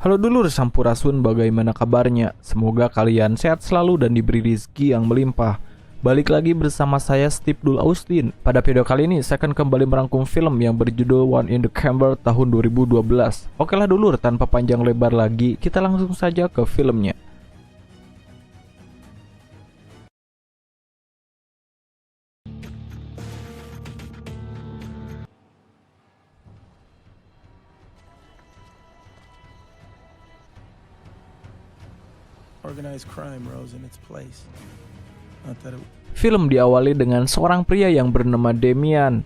Halo dulur Sampurasun, bagaimana kabarnya? Semoga kalian sehat selalu dan diberi rezeki yang melimpah. Balik lagi bersama saya Steve Dul Austin. Pada video kali ini saya akan kembali merangkum film yang berjudul One in the Chamber tahun 2012. Oke lah dulur, tanpa panjang lebar lagi, kita langsung saja ke filmnya. Organized crime rose in its place. Not that it... Film diawali dengan seorang pria yang bernama Damian.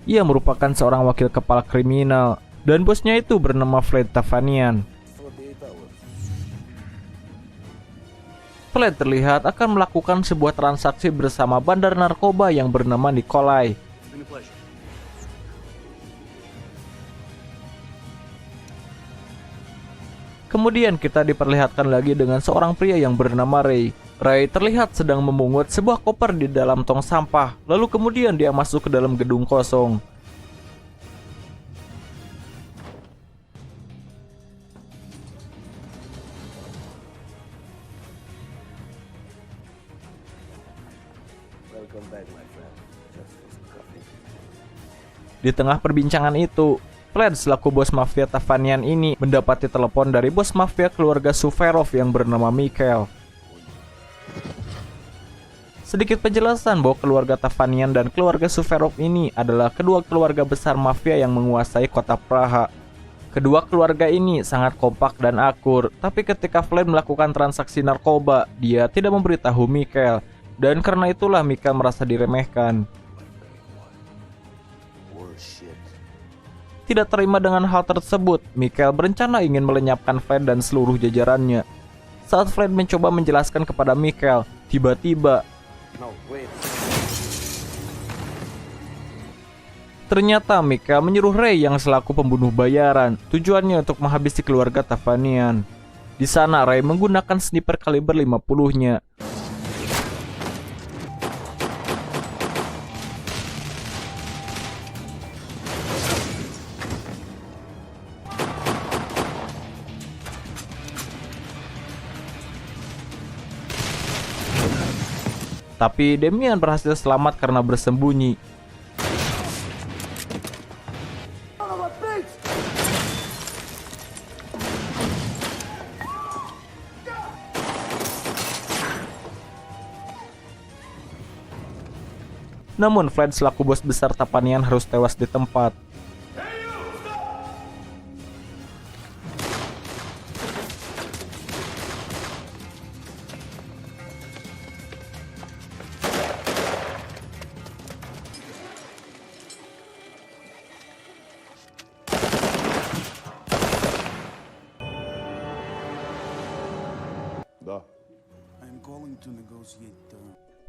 Ia merupakan seorang wakil kepala kriminal, dan bosnya itu bernama Vlad Tavanian. Vlad terlihat akan melakukan sebuah transaksi bersama bandar narkoba yang bernama Nikolai. Kemudian kita diperlihatkan lagi dengan seorang pria yang bernama Ray. Ray terlihat sedang memungut sebuah koper di dalam tong sampah. Lalu kemudian dia masuk ke dalam gedung kosong. Di tengah perbincangan itu, Vlad selaku bos mafia Tavanian ini mendapati telepon dari bos mafia keluarga Suverov yang bernama Mikhail. Sedikit penjelasan bahwa keluarga Tavanian dan keluarga Suverov ini adalah kedua keluarga besar mafia yang menguasai kota Praha. Kedua keluarga ini sangat kompak dan akur, tapi ketika Vlad melakukan transaksi narkoba, dia tidak memberitahu Mikhail, dan karena itulah Mikhail merasa diremehkan. Tidak terima dengan hal tersebut, Mikhail berencana ingin melenyapkan Vlad dan seluruh jajarannya. Saat Vlad mencoba menjelaskan kepada Mikhail, tiba-tiba ternyata Mikhail menyuruh Ray yang selaku pembunuh bayaran, tujuannya untuk menghabisi keluarga Tavanian. Di sana Ray menggunakan sniper kaliber 50-nya. Tapi Damian berhasil selamat karena bersembunyi. Namun Vlad selaku bos besar Tavanian harus tewas di tempat. I'm calling to negotiate the...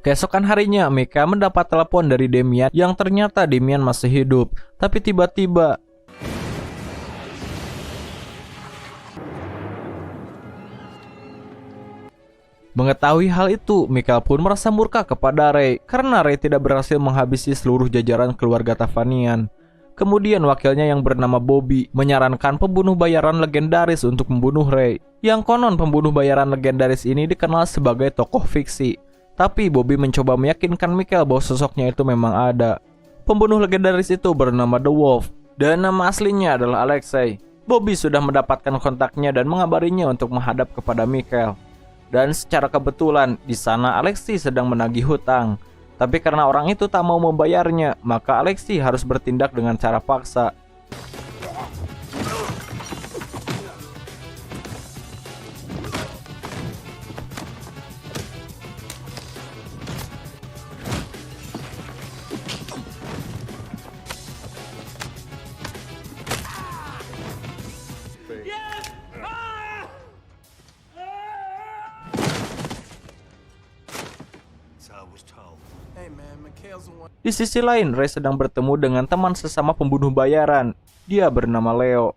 Keesokan harinya, Mika mendapat telepon dari Damian yang ternyata Damian masih hidup. Tapi tiba-tiba mengetahui hal itu, Mika pun merasa murka kepada Ray karena Ray tidak berhasil menghabisi seluruh jajaran keluarga Tavanian. Kemudian wakilnya yang bernama Bobby menyarankan pembunuh bayaran legendaris untuk membunuh Ray. Yang konon pembunuh bayaran legendaris ini dikenal sebagai tokoh fiksi. Tapi Bobby mencoba meyakinkan Mikhail bahwa sosoknya itu memang ada. Pembunuh legendaris itu bernama The Wolf, dan nama aslinya adalah Alexei. Bobby sudah mendapatkan kontaknya dan mengabarinya untuk menghadap kepada Mikhail. Dan secara kebetulan, di sana Alexei sedang menagih hutang. Tapi karena orang itu tak mau membayarnya, maka Alexei harus bertindak dengan cara paksa. Hey man, Mikhail's the one... Di sisi lain, Ray sedang bertemu dengan teman sesama pembunuh bayaran. Dia bernama Leo.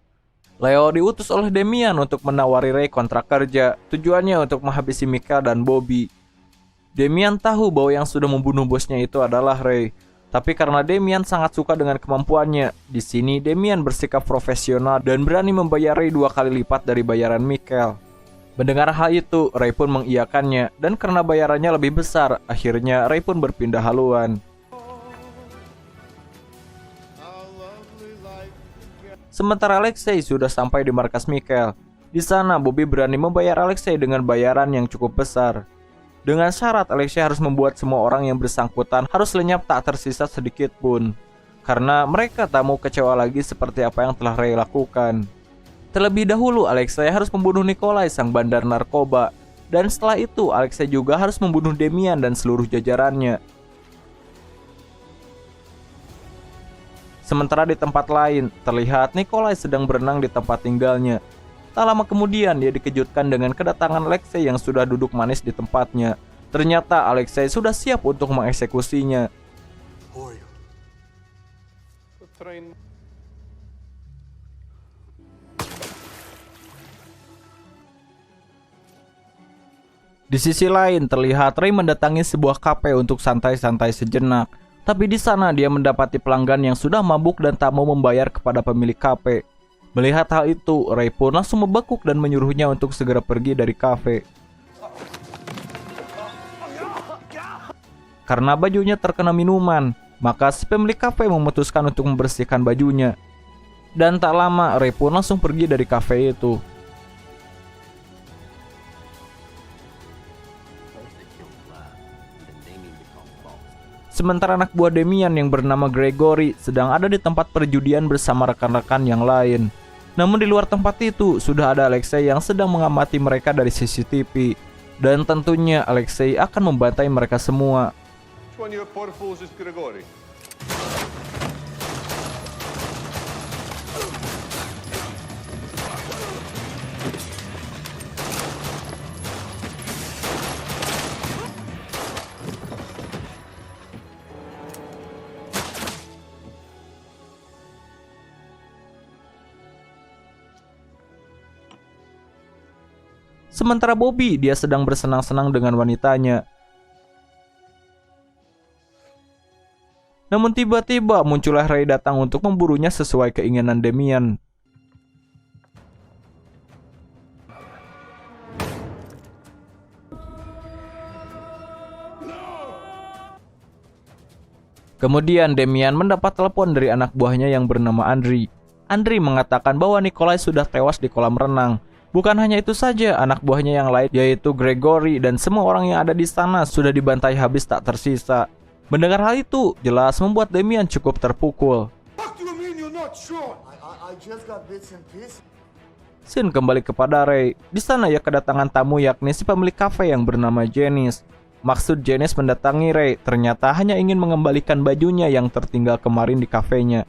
Leo diutus oleh Damian untuk menawari Ray kontrak kerja, tujuannya untuk menghabisi Mikhail dan Bobby. Damian tahu bahwa yang sudah membunuh bosnya itu adalah Ray. Tapi karena Damian sangat suka dengan kemampuannya, di sini Damian bersikap profesional dan berani membayar Ray 2 kali lipat dari bayaran Michael. Mendengar hal itu, Ray pun mengiyakannya, dan karena bayarannya lebih besar, akhirnya Ray pun berpindah haluan. Sementara Alexei sudah sampai di markas Michael. Di sana, Bobby berani membayar Alexei dengan bayaran yang cukup besar. Dengan syarat Alexei harus membuat semua orang yang bersangkutan harus lenyap tak tersisa sedikit pun. Karena mereka tak mau kecewa lagi seperti apa yang telah Ray lakukan. Terlebih dahulu Alexei harus membunuh Nikolai sang bandar narkoba. Dan setelah itu Alexei juga harus membunuh Damian dan seluruh jajarannya. Sementara di tempat lain, terlihat Nikolai sedang berenang di tempat tinggalnya. Tak lama kemudian dia dikejutkan dengan kedatangan Alexei yang sudah duduk manis di tempatnya. Ternyata Alexei sudah siap untuk mengeksekusinya. Di sisi lain, terlihat Ray mendatangi sebuah kafe untuk santai-santai sejenak. Tapi di sana dia mendapati pelanggan yang sudah mabuk dan tak mau membayar kepada pemilik kafe. Melihat hal itu, Ray pun langsung membekuk dan menyuruhnya untuk segera pergi dari kafe. Karena bajunya terkena minuman, maka si pemilik kafe memutuskan untuk membersihkan bajunya. Dan tak lama, Ray pun langsung pergi dari kafe itu. Sementara anak buah Damian yang bernama Gregory sedang ada di tempat perjudian bersama rekan-rekan yang lain. Namun di luar tempat itu sudah ada Alexei yang sedang mengamati mereka dari CCTV. Dan tentunya Alexei akan membantai mereka semua. Sementara Bobby, dia sedang bersenang-senang dengan wanitanya. Namun tiba-tiba muncullah Ray datang untuk memburunya sesuai keinginan Damian. Kemudian Damian mendapat telepon dari anak buahnya yang bernama Andri. Andri mengatakan bahwa Nikolai sudah tewas di kolam renang. Bukan hanya itu saja, anak buahnya yang lain yaitu Gregory dan semua orang yang ada di sana sudah dibantai habis tak tersisa. Mendengar hal itu jelas membuat Damian cukup terpukul. Scene kembali kepada Ray. Di sana ia kedatangan tamu yakni si pemilik kafe yang bernama Janice. Maksud Janice mendatangi Ray ternyata hanya ingin mengembalikan bajunya yang tertinggal kemarin di kafenya.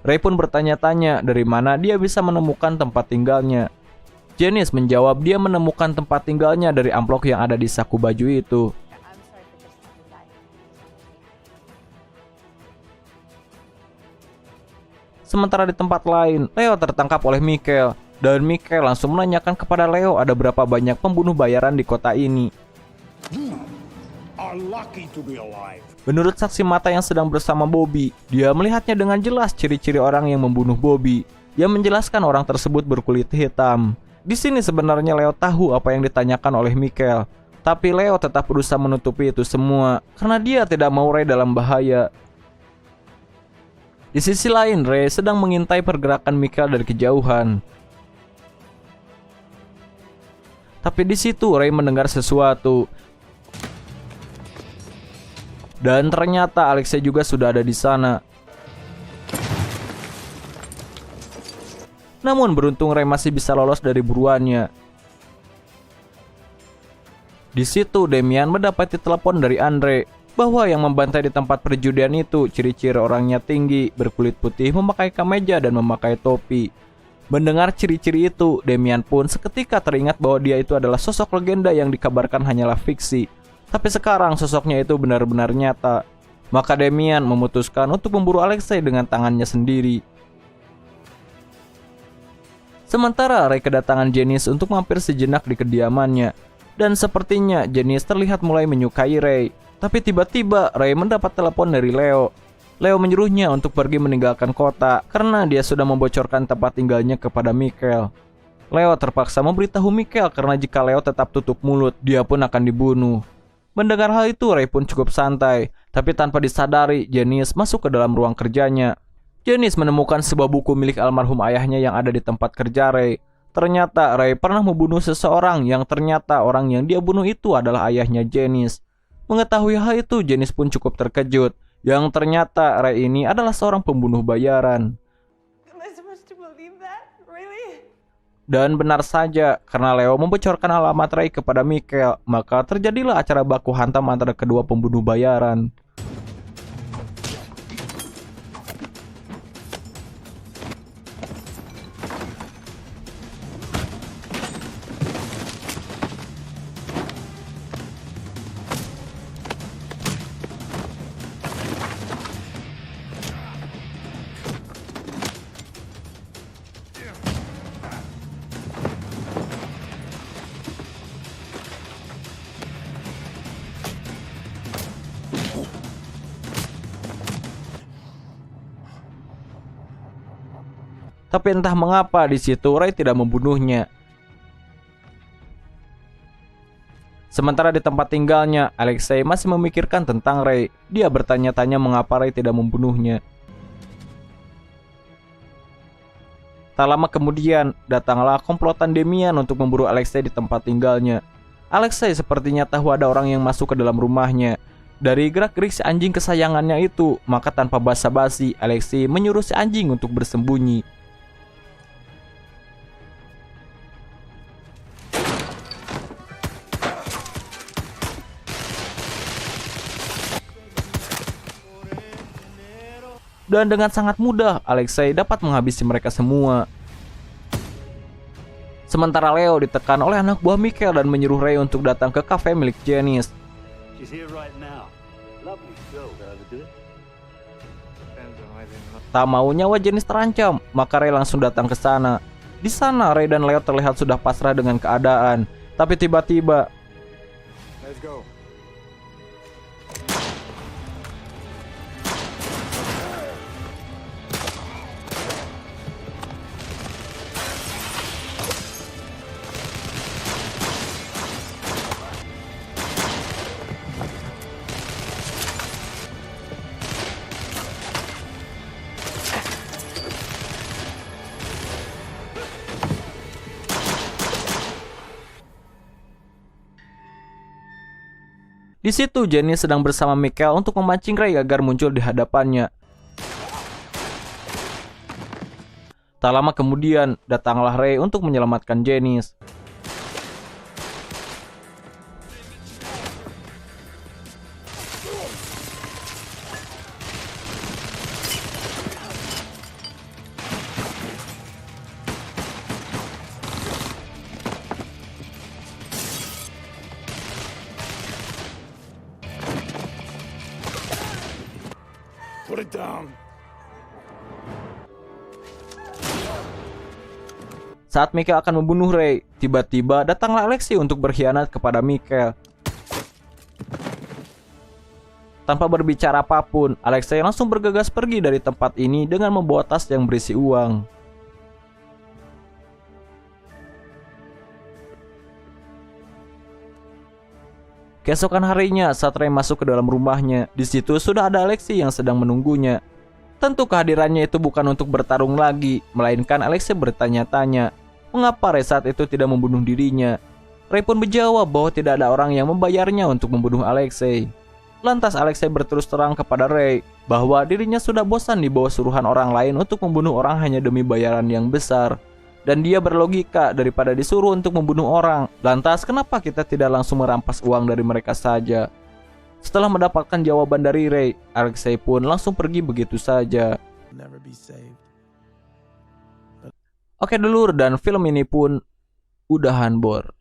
Ray pun bertanya-tanya dari mana dia bisa menemukan tempat tinggalnya. Janice menjawab dia menemukan tempat tinggalnya dari amplop yang ada di saku baju itu. Sementara di tempat lain, Leo tertangkap oleh Michael. Dan Michael langsung menanyakan kepada Leo ada berapa banyak pembunuh bayaran di kota ini. Menurut saksi mata yang sedang bersama Bobby, dia melihatnya dengan jelas ciri-ciri orang yang membunuh Bobby. Dia menjelaskan orang tersebut berkulit hitam. Di sini sebenarnya Leo tahu apa yang ditanyakan oleh Michael, tapi Leo tetap berusaha menutupi itu semua karena dia tidak mau Ray dalam bahaya. Di sisi lain, Ray sedang mengintai pergerakan Michael dari kejauhan. Tapi di situ Ray mendengar sesuatu. Dan ternyata Alexei juga sudah ada di sana. Namun beruntung Ray masih bisa lolos dari buruannya. Di situ Damian mendapati telepon dari Andre bahwa yang membantai di tempat perjudian itu ciri-ciri orangnya tinggi, berkulit putih, memakai kemeja dan memakai topi. Mendengar ciri-ciri itu, Damian pun seketika teringat bahwa dia itu adalah sosok legenda yang dikabarkan hanyalah fiksi. Tapi sekarang sosoknya itu benar-benar nyata. Maka Damian memutuskan untuk memburu Alexei dengan tangannya sendiri. Sementara Ray kedatangan Janice untuk mampir sejenak di kediamannya. Dan sepertinya Janice terlihat mulai menyukai Ray. Tapi tiba-tiba Ray mendapat telepon dari Leo. Leo menyuruhnya untuk pergi meninggalkan kota karena dia sudah membocorkan tempat tinggalnya kepada Michael. Leo terpaksa memberitahu Michael karena jika Leo tetap tutup mulut, dia pun akan dibunuh. Mendengar hal itu, Ray pun cukup santai, tapi tanpa disadari, Janice masuk ke dalam ruang kerjanya. Janice menemukan sebuah buku milik almarhum ayahnya yang ada di tempat kerja Ray. Ternyata Ray pernah membunuh seseorang yang ternyata orang yang dia bunuh itu adalah ayahnya Janice. Mengetahui hal itu, Janice pun cukup terkejut. Yang ternyata Ray ini adalah seorang pembunuh bayaran. Dan benar saja, karena Leo membocorkan alamat Ray kepada Michael, maka terjadilah acara baku hantam antara kedua pembunuh bayaran. Tapi entah mengapa di situ Ray tidak membunuhnya. Sementara di tempat tinggalnya, Alexei masih memikirkan tentang Ray. Dia bertanya-tanya mengapa Ray tidak membunuhnya. Tak lama kemudian, datanglah komplotan Damian untuk memburu Alexei di tempat tinggalnya. Alexei sepertinya tahu ada orang yang masuk ke dalam rumahnya. Dari gerak-gerik si anjing kesayangannya itu, maka tanpa basa-basi, Alexei menyuruh si anjing untuk bersembunyi. Dan dengan sangat mudah, Alexei dapat menghabisi mereka semua. Sementara Leo ditekan oleh anak buah Michael dan menyuruh Ray untuk datang ke kafe milik Janice. Tak mau nyawa Janice terancam, maka Ray langsung datang ke sana. Di sana, Ray dan Leo terlihat sudah pasrah dengan keadaan. Tapi tiba-tiba, di situ Janice sedang bersama Michael untuk memancing Ray agar muncul di hadapannya. Tak lama kemudian, datanglah Ray untuk menyelamatkan Janice. Put it down. Saat Michael akan membunuh Ray, tiba-tiba datanglah Alexei untuk berkhianat kepada Michael. Tanpa berbicara apapun, Alexei langsung bergegas pergi dari tempat ini dengan membawa tas yang berisi uang. Keesokan harinya, saat Ray masuk ke dalam rumahnya, di situ sudah ada Alexei yang sedang menunggunya. Tentu kehadirannya itu bukan untuk bertarung lagi, melainkan Alexei bertanya-tanya, mengapa Ray saat itu tidak membunuh dirinya. Ray pun menjawab bahwa tidak ada orang yang membayarnya untuk membunuh Alexei. Lantas Alexei berterus terang kepada Ray bahwa dirinya sudah bosan di bawah suruhan orang lain untuk membunuh orang hanya demi bayaran yang besar. Dan dia berlogika, daripada disuruh untuk membunuh orang, lantas kenapa kita tidak langsung merampas uang dari mereka saja? Setelah mendapatkan jawaban dari Ray, Alexei pun langsung pergi begitu saja. Never be saved. Oke dulur, dan film ini pun udahan bor.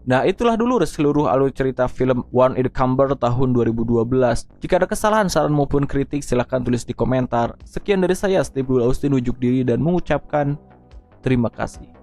Nah, itulah dulu seluruh alur cerita film One in the Chamber tahun 2012. Jika ada kesalahan, saran maupun kritik, silahkan tulis di komentar. Sekian dari saya, Steve Dul Austin, unjuk diri dan mengucapkan terima kasih.